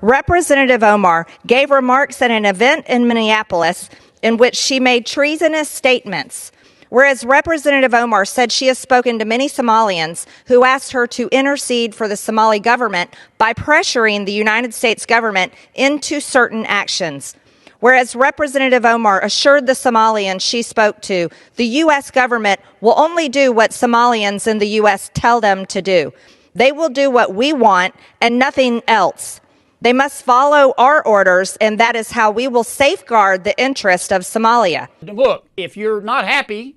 Representative Omar gave remarks at an event in Minneapolis in which she made treasonous statements. Whereas Representative Omar said she has spoken to many Somalians who asked her to intercede for the Somali government by pressuring the United States government into certain actions. Whereas Representative Omar assured the Somalians she spoke to, the U.S. government will only do what Somalians in the U.S. tell them to do. They will do what we want and nothing else. They must follow our orders, and that is how we will safeguard the interest of Somalia. Look, if you're not happy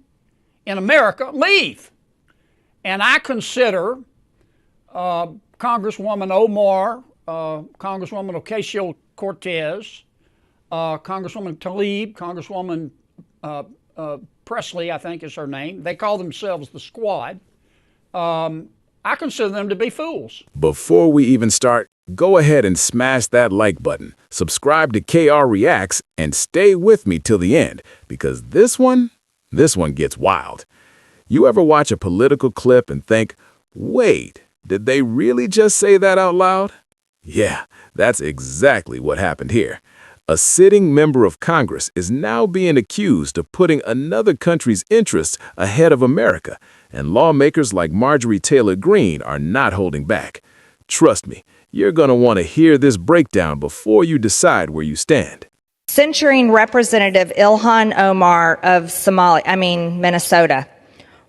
in America, leave. And I consider Congresswoman Omar, Congresswoman Ocasio-Cortez, Congresswoman Tlaib, Congresswoman Presley, I think is her name. They call themselves the Squad. I consider them to be fools. Before we even start, go ahead and smash that like button, subscribe to KR Reacts, and stay with me till the end, because this one gets wild. You ever watch a political clip and think, wait, did they really just say that out loud? Yeah, that's exactly what happened here. A sitting member of Congress is now being accused of putting another country's interests ahead of America, and lawmakers like Marjorie Taylor Greene are not holding back. Trust me, you're going to want to hear this breakdown before you decide where you stand. Censuring Representative Ilhan Omar of Minnesota.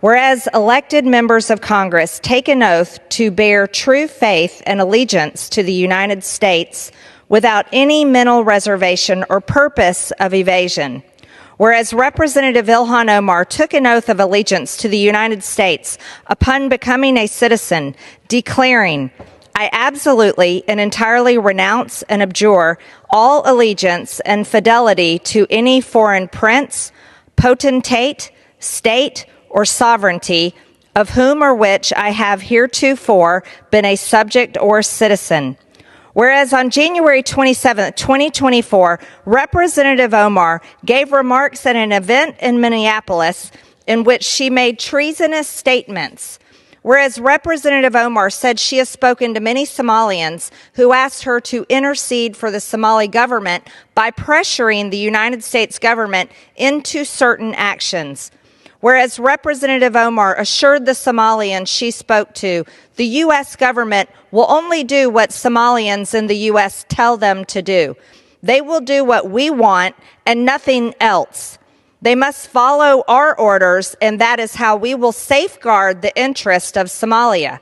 Whereas elected members of Congress take an oath to bear true faith and allegiance to the United States without any mental reservation or purpose of evasion. Whereas Representative Ilhan Omar took an oath of allegiance to the United States upon becoming a citizen, declaring, I absolutely and entirely renounce and abjure all allegiance and fidelity to any foreign prince, potentate, state, or sovereignty, of whom or which I have heretofore been a subject or citizen. Whereas on January 27, 2024, Representative Omar gave remarks at an event in Minneapolis in which she made treasonous statements. Whereas Representative Omar said she has spoken to many Somalians who asked her to intercede for the Somali government by pressuring the United States government into certain actions. Whereas Representative Omar assured the Somalians she spoke to, the U.S. government will only do what Somalians in the U.S. tell them to do. They will do what we want and nothing else. They must follow our orders, and that is how we will safeguard the interest of Somalia.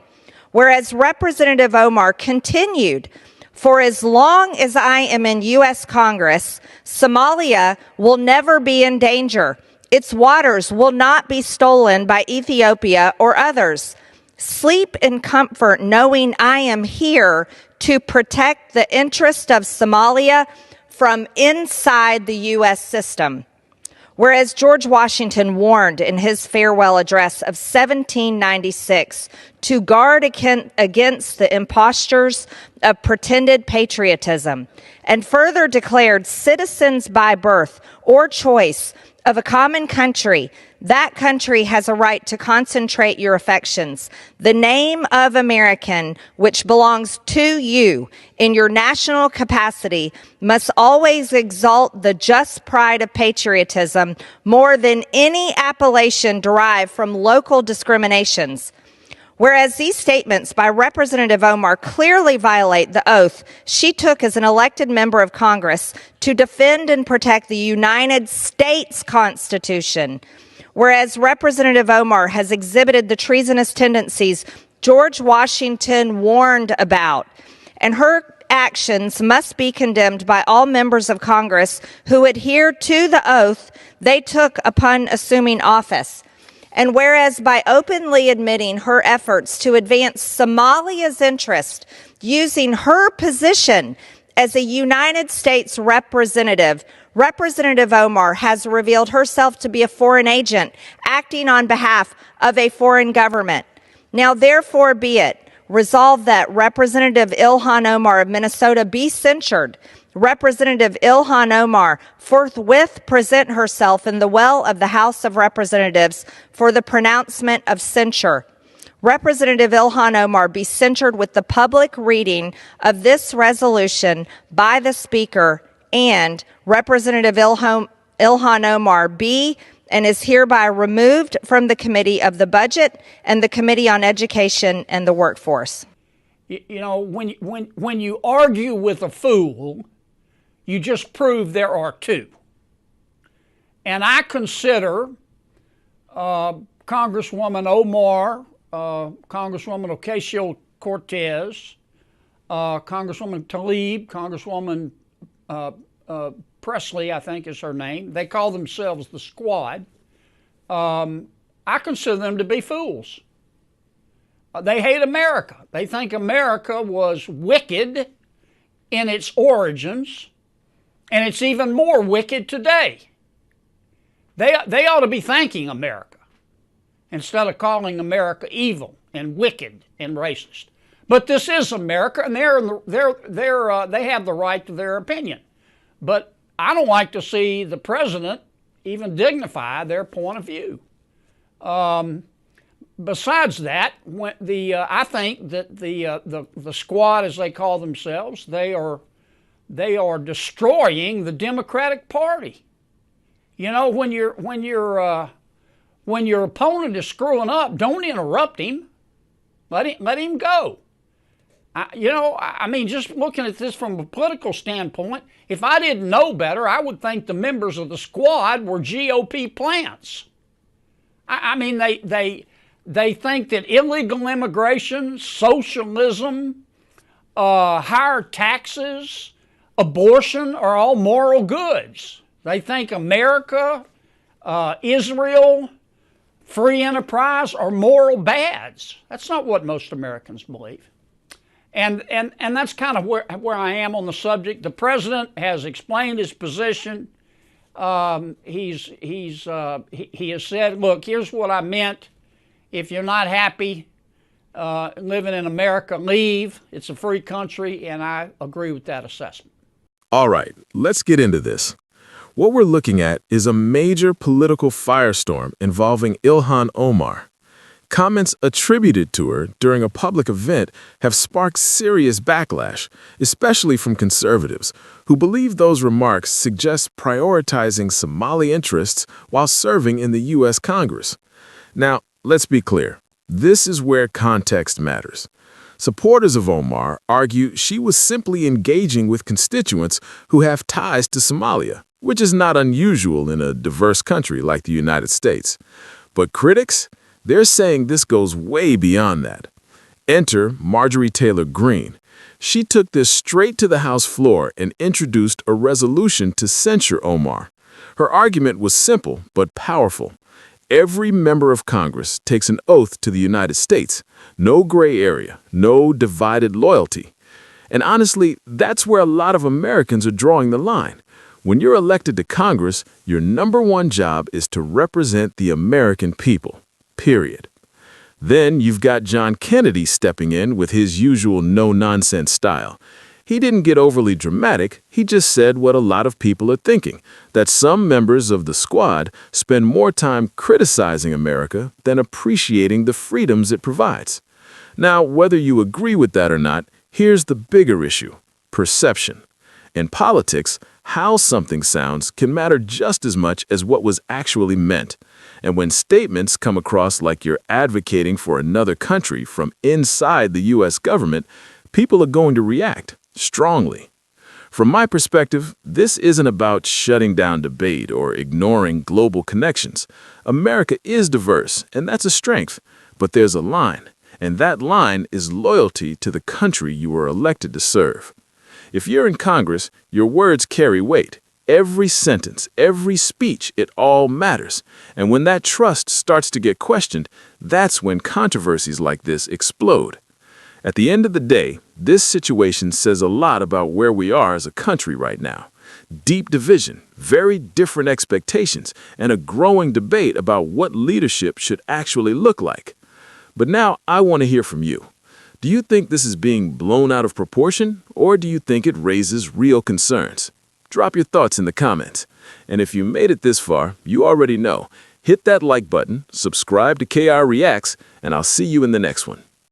Whereas Representative Omar continued, for as long as I am in U.S. Congress, Somalia will never be in danger. Its waters will not be stolen by Ethiopia or others. Sleep in comfort knowing I am here to protect the interest of Somalia from inside the U.S. system. Whereas George Washington warned in his farewell address of 1796 to guard against the impostures of pretended patriotism, and further declared citizens by birth or choice of a common country, that country has a right to concentrate your affections. The name of American, which belongs to you in your national capacity, must always exalt the just pride of patriotism more than any appellation derived from local discriminations. Whereas these statements by Representative Omar clearly violate the oath she took as an elected member of Congress to defend and protect the United States Constitution. Whereas Representative Omar has exhibited the treasonous tendencies George Washington warned about, and her actions must be condemned by all members of Congress who adhere to the oath they took upon assuming office. And whereas by openly admitting her efforts to advance Somalia's interest using her position as a United States representative, Representative Omar has revealed herself to be a foreign agent acting on behalf of a foreign government. Now, therefore be it resolved that Representative Ilhan Omar of Minnesota be censured. Representative Ilhan Omar forthwith present herself in the well of the House of Representatives for the pronouncement of censure. Representative Ilhan Omar be censured with the public reading of this resolution by the Speaker, and Representative Ilhan Omar be and is hereby removed from the Committee of the Budget and the Committee on Education and the Workforce. You know, when you argue with a fool, you just prove there are two. And I consider Congresswoman Omar, Congresswoman Ocasio-Cortez, Congresswoman Tlaib, Congresswoman Presley, I think is her name. They call themselves the Squad. I consider them to be fools. They hate America. They think America was wicked in its origins, and it's even more wicked today. They ought to be thanking America instead of calling America evil and wicked and racist. But this is America, and they have the right to their opinion. But I don't like to see the president even dignify their point of view. Besides that, I think that the Squad, as they call themselves, they are destroying the Democratic Party. You know, when your opponent is screwing up, don't interrupt him. Let him go. I mean, just looking at this from a political standpoint, if I didn't know better, I would think the members of the Squad were GOP plants. I mean, they think that illegal immigration, socialism, higher taxes, abortion are all moral goods. They think America, Israel, free enterprise are moral bads. That's not what most Americans believe. And that's kind of where I am on the subject. The president has explained his position. He has said, look, here's what I meant. If you're not happy living in America, leave. It's a free country, and I agree with that assessment. All right, let's get into this. What we're looking at is a major political firestorm involving Ilhan Omar. Comments attributed to her during a public event have sparked serious backlash, especially from conservatives, who believe those remarks suggest prioritizing Somali interests while serving in the U.S. Congress. Now, let's be clear. This is where context matters. Supporters of Omar argue she was simply engaging with constituents who have ties to Somalia, which is not unusual in a diverse country like the United States. But critics? They're saying this goes way beyond that. Enter Marjorie Taylor Greene. She took this straight to the House floor and introduced a resolution to censure Omar. Her argument was simple but powerful. Every member of Congress takes an oath to the United States. No gray area, no divided loyalty. And honestly, that's where a lot of Americans are drawing the line. When you're elected to Congress, your number one job is to represent the American people. Period. Then you've got John Kennedy stepping in with his usual no-nonsense style. He didn't get overly dramatic, he just said what a lot of people are thinking, that some members of the Squad spend more time criticizing America than appreciating the freedoms it provides. Now, whether you agree with that or not, here's the bigger issue: perception. In politics, how something sounds can matter just as much as what was actually meant. And when statements come across like you're advocating for another country from inside the U.S. government, people are going to react strongly. From my perspective, this isn't about shutting down debate or ignoring global connections. America is diverse, and that's a strength. But there's a line, and that line is loyalty to the country you were elected to serve. If you're in Congress, your words carry weight. Every sentence, every speech, it all matters. And when that trust starts to get questioned, that's when controversies like this explode. At the end of the day, this situation says a lot about where we are as a country right now. Deep division, very different expectations, and a growing debate about what leadership should actually look like. But now I want to hear from you. Do you think this is being blown out of proportion, or do you think it raises real concerns? Drop your thoughts in the comments. And if you made it this far, you already know. Hit that like button, subscribe to KR Reacts, and I'll see you in the next one.